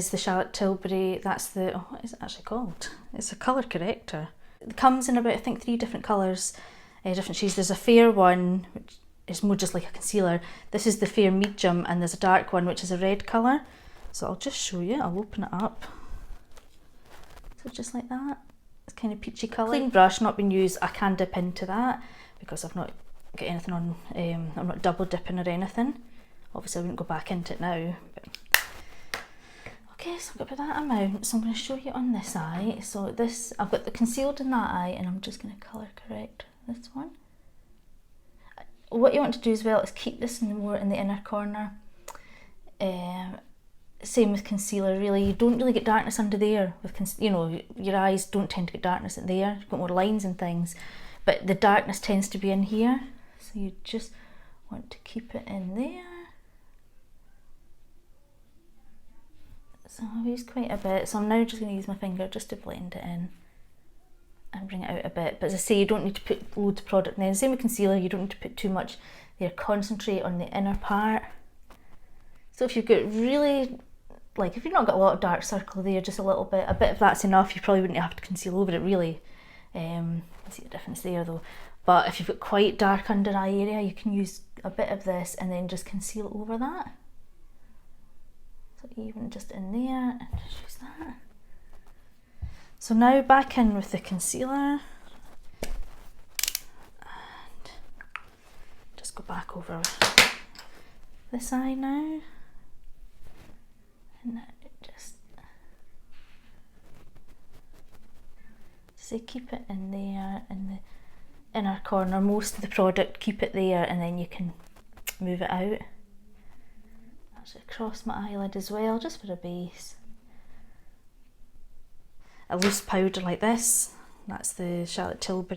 is the Charlotte Tilbury, that's the, oh, what is it actually called? It's a colour corrector. It comes in about, I think, 3 different colours, different shades. There's a fair one, which is more just like a concealer. This is the fair medium, and there's a dark one, which is a red colour. So I'll just show you, I'll open it up. So just like that, it's kind of peachy colour. Clean brush, not been used, I can dip into that because I've not got anything on, I'm not double dipping or anything. Obviously I wouldn't go back into it now. But okay, so I've got about that amount, so I'm going to show you on this eye. So this, I've got the concealed in that eye, and I'm just going to colour correct this one. What you want to do as well is keep this more in the inner corner. Same with concealer, really. You don't really get darkness under there. With you know, your eyes don't tend to get darkness in there. You've got more lines and things, but the darkness tends to be in here. So you just want to keep it in there. So I've used quite a bit, so I'm now just going to use my finger just to blend it in and bring it out a bit. But as I say, you don't need to put loads of product in there. Same with concealer, you don't need to put too much there. Concentrate on the inner part. So if you've got really, like if you've not got a lot of dark circle there, just a bit of that's enough. You probably wouldn't have to conceal over it really. See the difference there though. But if you've got quite dark under eye area, you can use a bit of this and then just conceal over that. So even just in there, and just use that. So now back in with the concealer. And just go back over this eye now. And just say keep it in there, in the inner corner, most of the product, keep it there, and then you can move it out. Actually across my eyelid as well, just for a base. A loose powder like this, that's the Charlotte Tilbury